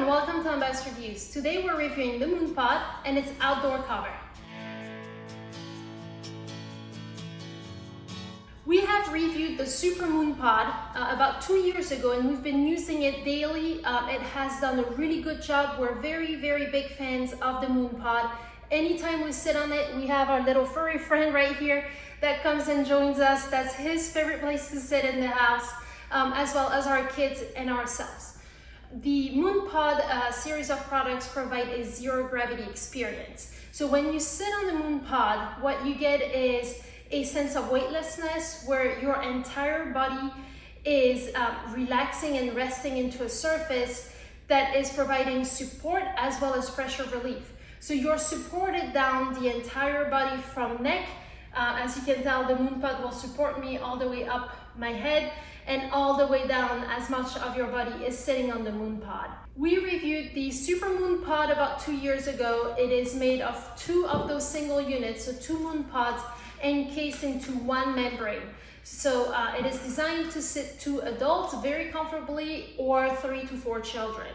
and welcome to Unbiased Reviews. Today we're reviewing the Moon Pod and its outdoor cover. We have reviewed the Super Moon Pod about 2 years ago, and we've been using it daily. It has done a really good job. We're very big fans of the Moon Pod. Anytime we sit on it, we have our little furry friend right here that comes and joins us. That's his favorite place to sit in the house, as well as our kids and ourselves. The Moon Pod series of products provide a zero gravity experience. So when you sit on the Moon Pod, what you get is a sense of weightlessness, where your entire body is relaxing and resting into a surface that is providing support as well as pressure relief. So you're supported down the entire body from neck. As you can tell, the Moon Pod will support me all the way up my head, and all the way down as much of your body is sitting on the Moon Pod. We reviewed the Super Moon Pod about 2 years ago. It is made of 2 of those single units, so 2 Moon Pods encased into 1 membrane. So it is designed to sit 2 adults very comfortably, or 3 to 4 children.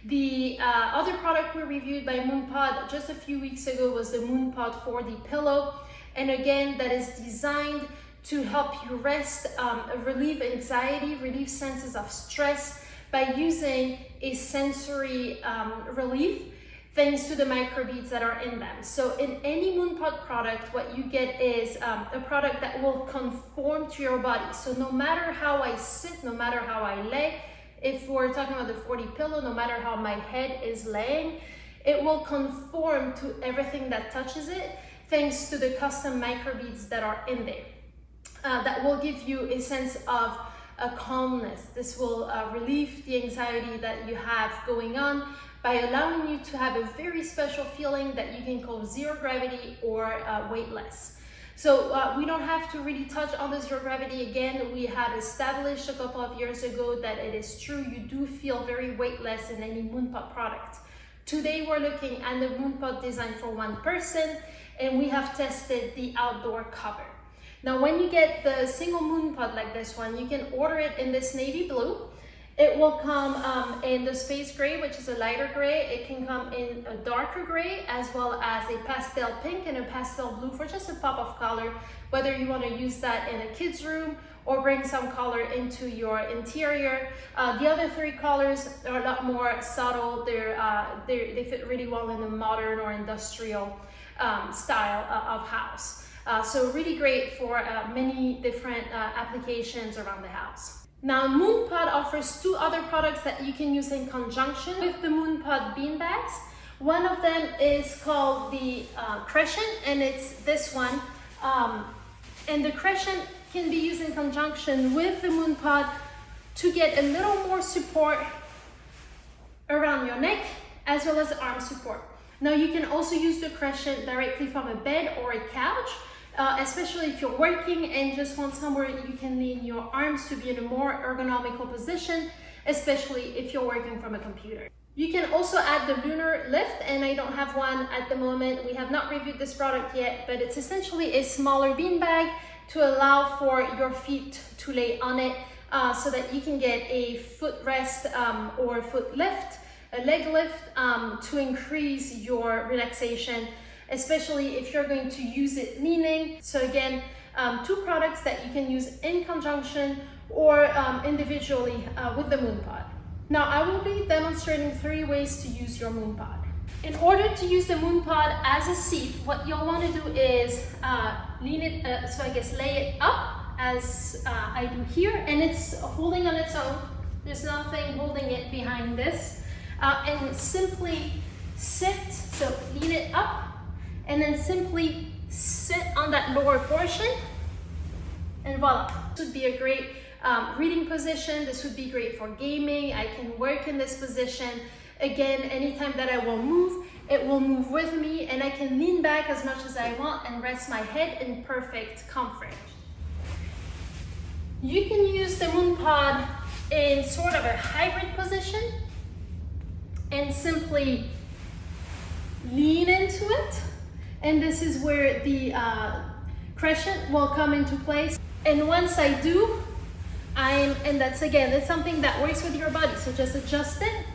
The other product we reviewed by Moon Pod just a few weeks ago was the Moon Pod 4D Pillow. And again, that is designed to help you rest, relieve anxiety, relieve senses of stress by using a sensory relief thanks to the microbeads that are in them. So in any Moon Pod product, what you get is a product that will conform to your body. So no matter how I sit, no matter how I lay, if we're talking about the 4D pillow, no matter how my head is laying, it will conform to everything that touches it, thanks to the custom microbeads that are in there. That will give you a sense of a calmness. This will relieve the anxiety that you have going on by allowing you to have a very special feeling that you can call zero gravity or weightless. So we don't have to really touch on the zero gravity again. We had established a couple of years ago that it is true. You do feel very weightless in any Moon Pod product. Today we're looking at the Moon Pod designed for 1 person, and we have tested the outdoor cover. Now, when you get the single Moon Pod like this one, you can order it in this navy blue. It will come in the space gray, which is a lighter gray. It can come in a darker gray, as well as a pastel pink and a pastel blue for just a pop of color, whether you want to use that in a kid's room or bring some color into your interior. The other 3 colors are a lot more subtle. They fit really well in the modern or industrial style of house. So really great for many different applications around the house. Now, Moon Pod offers 2 other products that you can use in conjunction with the Moon Pod beanbags. One of them is called the Crescent, and it's this one. And the Crescent can be used in conjunction with the Moon Pod to get a little more support around your neck, as well as arm support. Now, you can also use the Crescent directly from a bed or a couch, especially if you're working and just want somewhere you can lean your arms to be in a more ergonomical position, especially if you're working from a computer. You can also add the lunar lift, and I don't have one at the moment. We have not reviewed this product yet, but it's essentially a smaller beanbag to allow for your feet to lay on it, so that you can get a foot rest or foot lift, a leg lift, to increase your relaxation, especially if you're going to use it leaning. So again, 2 products that you can use in conjunction or individually with the Moon Pod. Now, I will be demonstrating 3 ways to use your Moon Pod. In order to use the Moon Pod as a seat, what you'll want to do is lay it up as I do here, and it's holding on its own. There's nothing holding it behind this. And simply sit, so lean it up, and then simply sit on that lower portion, and voila. This would be a great reading position. This would be great for gaming. I can work in this position. Again, anytime that I will move, it will move with me, and I can lean back as much as I want and rest my head in perfect comfort. You can use the Moon Pod in sort of a hybrid position and simply lean into it. And this is where the crescent will come into place. And once I do, and that's something that works with your body. So just adjust it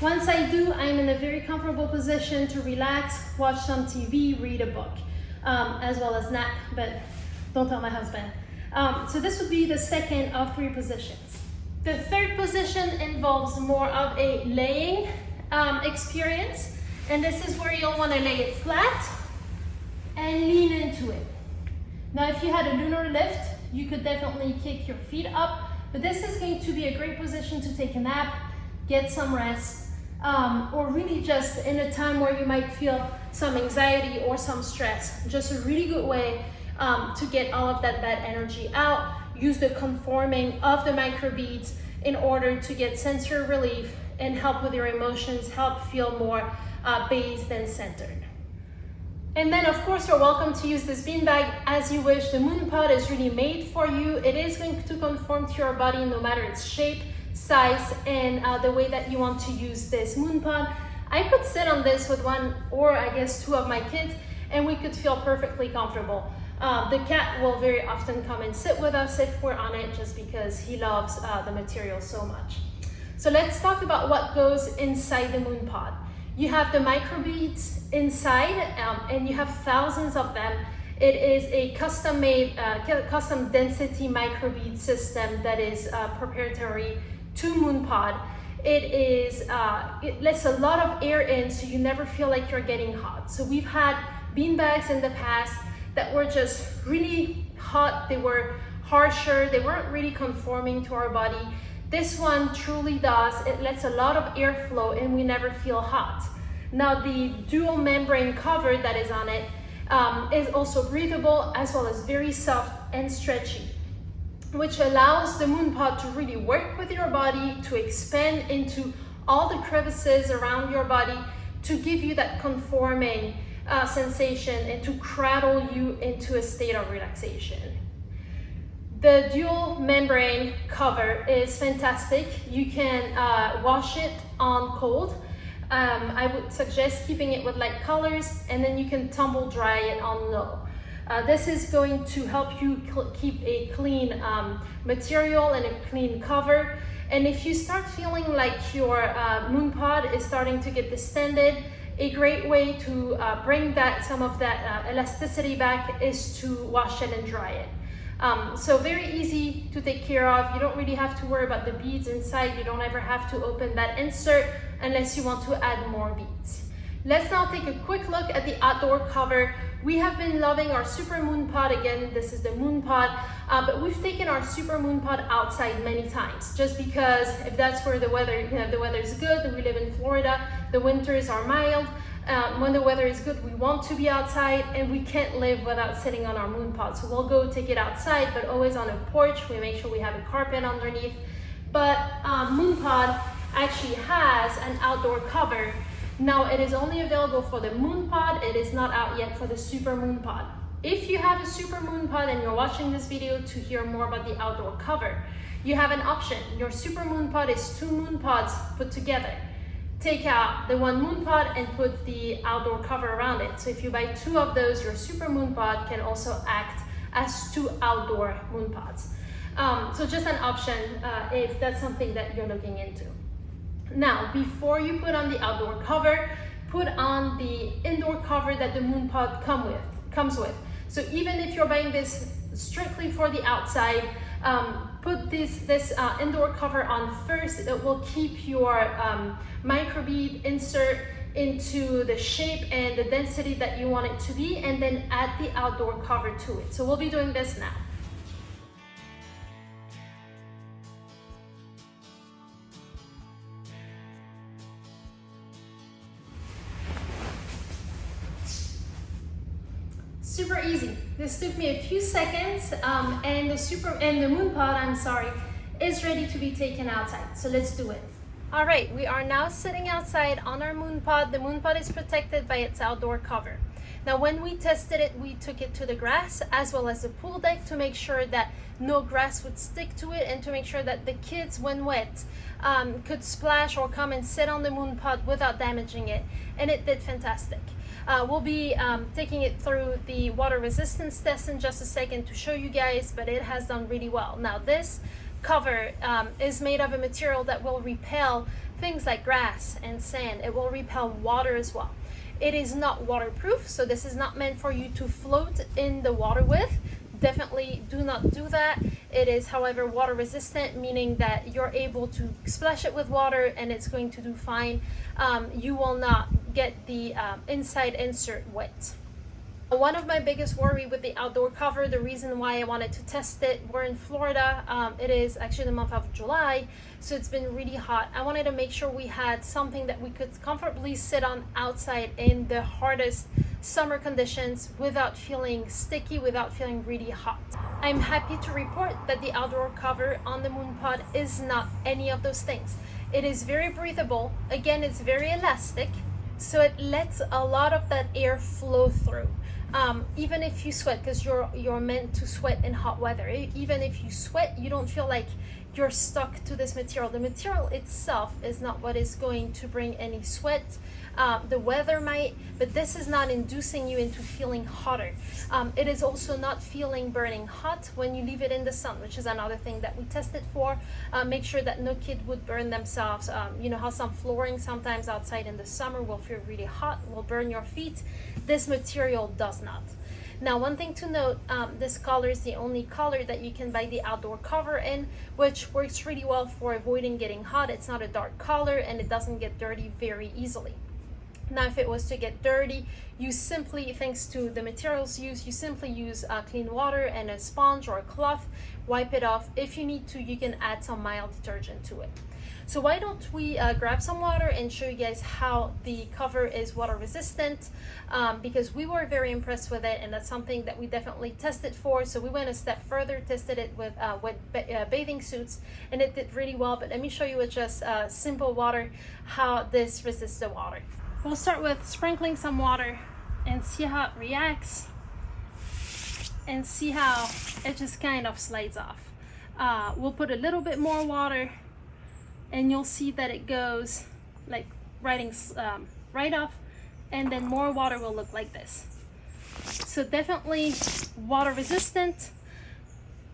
Once I do, I'm in a very comfortable position to relax, watch some TV, read a book, as well as nap, but don't tell my husband. So this would be the second of 3 positions. The third position involves more of a laying experience, and this is where you'll want to lay it flat and lean into it. Now, if you had a lunar lift, you could definitely kick your feet up, but this is going to be a great position to take a nap, get some rest, or really just in a time where you might feel some anxiety or some stress. Just a really good way to get all of that bad energy out. Use the conforming of the microbeads in order to get sensory relief and help with your emotions, help feel more based and centered. And then of course you're welcome to use this beanbag as you wish. The moon pod is really made for you. It is going to conform to your body no matter its shape, size, and the way that you want to use this moon pod. I could sit on this with 1 or I guess 2 of my kids and we could feel perfectly comfortable. The cat will very often come and sit with us if we're on it just because he loves the material so much. So let's talk about what goes inside the moon pod. You have the microbeads inside and you have thousands of them. It is a custom-made, custom density microbead system that is proprietary to moon pod. It lets a lot of air in so you never feel like you're getting hot. So we've had beanbags in the past that were just really hot, they were harsher, they weren't really conforming to our body. This one truly does. It lets a lot of airflow and we never feel hot. Now the dual membrane cover that is on it is also breathable as well as very soft and stretchy, which allows the moon pod to really work with your body, to expand into all the crevices around your body, to give you that conforming sensation and to cradle you into a state of relaxation. The dual membrane cover is fantastic. You can wash it on cold. I would suggest keeping it with light colors, and then you can tumble dry it on low. This is going to help you keep a clean material and a clean cover. And if you start feeling like your moon pod is starting to get distended, a great way to bring some of that elasticity back is to wash it and dry it. So very easy to take care of. You don't really have to worry about the beads inside. You don't ever have to open that insert unless you want to add more beads. Let's now take a quick look at the outdoor cover. We have been loving our super moon pod. Again, this is the moon pod, but we've taken our super moon pod outside many times just because if that's where the weather, the weather is good. We live in Florida, the winters are mild. When the weather is good, we want to be outside and we can't live without sitting on our moon pod. So we'll go take it outside, but always on a porch. We make sure we have a carpet underneath. But moon pod actually has an outdoor cover. Now it is only available for the moon pod. It is not out yet for the super moon pod. If you have a super moon pod and you're watching this video to hear more about the outdoor cover, you have an option. Your super moon pod is 2 moon pods put together. Take out the 1 moon pod and put the outdoor cover around it. So if you buy 2 of those, your super moon pod can also act as 2 outdoor moon pods. So just an option if that's something that you're looking into. Now, before you put on the outdoor cover, put on the indoor cover that the moon pod comes with. So even if you're buying this strictly for the outside, put this indoor cover on first. It will keep your microbead insert into the shape and the density that you want it to be, and then add the outdoor cover to it. So we'll be doing this now. Super easy. This took me a few seconds, and the moon pod, is ready to be taken outside. So let's do it. All right, we are now sitting outside on our moon pod. The moon pod is protected by its outdoor cover. Now, when we tested it, we took it to the grass as well as the pool deck to make sure that no grass would stick to it and to make sure that the kids, when wet, could splash or come and sit on the moon pod without damaging it. And it did fantastic. We'll be taking it through the water resistance test in just a second to show you guys, but it has done really well. Now, this cover is made of a material that will repel things like grass and sand. It will repel water as well. It is not waterproof, so this is not meant for you to float in the water with. Definitely do not do that. It is, however, water resistant, meaning that you're able to splash it with water and it's going to do fine. You will not get the inside insert wet. One of my biggest worry with the outdoor cover, the reason why I wanted to test it, we're in Florida. It is actually the month of July, so it's been really hot. I wanted to make sure we had something that we could comfortably sit on outside in the hardest summer conditions without feeling sticky, without feeling really hot. I'm happy to report that the outdoor cover on the Moon Pod is not any of those things. It is very breathable. Again, it's very elastic, so it lets a lot of that air flow through. Even if you sweat, because you're meant to sweat in hot weather, even if you sweat, you don't feel like you're stuck to this material. The material itself is not what is going to bring any sweat. The weather might, but this is not inducing you into feeling hotter. It is also not feeling burning hot when you leave it in the sun, which is another thing that we tested for. Make sure that no kid would burn themselves. You know how some flooring sometimes outside in the summer will feel really hot, will burn your feet. This material does not. Now, one thing to note, this color is the only color that you can buy the outdoor cover in, which works really well for avoiding getting hot. It's not a dark color and it doesn't get dirty very easily. Now, if it was to get dirty, you simply, thanks to the materials used, you simply use clean water and a sponge or a cloth, wipe it off. If you need to, you can add some mild detergent to it. So why don't we grab some water and show you guys how the cover is water resistant, because we were very impressed with it, and that's something that we definitely tested for. So we went a step further, tested it with bathing suits, and it did really well. But let me show you with just simple water how this resists the water. We'll start with sprinkling some water and see how it reacts and see how it just kind of slides off. We'll put a little bit more water and you'll see that it goes like right off, and then more water will look like this. So definitely water resistant.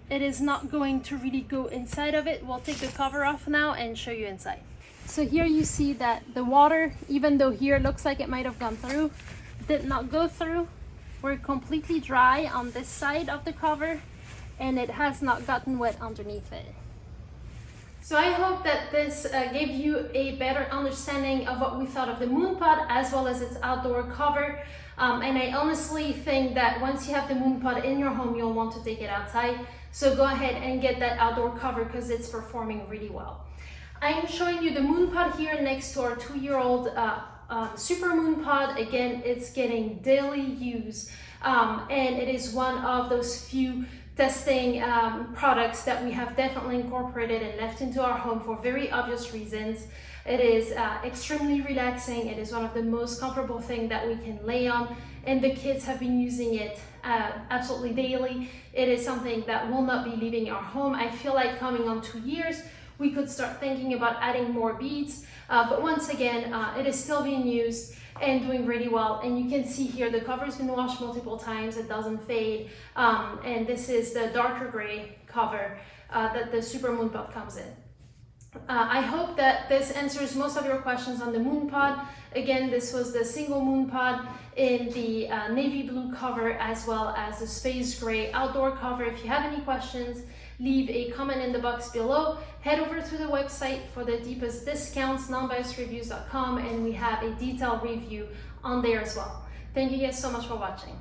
It is not going to really go inside of it. We'll take the cover off now and show you inside. So here you see that the water, even though here it looks like it might have gone through, did not go through. We're completely dry on this side of the cover and it has not gotten wet underneath it. So I hope that this gave you a better understanding of what we thought of the Moon Pod as well as its outdoor cover. And I honestly think that once you have the Moon Pod in your home, you'll want to take it outside. So go ahead and get that outdoor cover because it's performing really well. I'm showing you the Moon Pod here next to our 2-year-old Super Moon Pod. Again, it's getting daily use and it is one of those few testing products that we have definitely incorporated and left into our home for very obvious reasons. It is extremely relaxing. It is one of the most comfortable things that we can lay on, and the kids have been using it absolutely daily. It is something that will not be leaving our home. I feel like coming on 2 years, we could start thinking about adding more beads, but once again, it is still being used and doing really well. And you can see here the cover's been washed multiple times, it doesn't fade, and this is the darker gray cover that the Super Moon Pod comes in. I hope that this answers most of your questions on the Moon Pod. Again, this was the single Moon Pod in the navy blue cover as well as the space gray outdoor cover. If you have any questions, leave a comment in the box below. Head over to the website for the deepest discounts, nonbiasreviews.com, and we have a detailed review on there as well. Thank you guys so much for watching.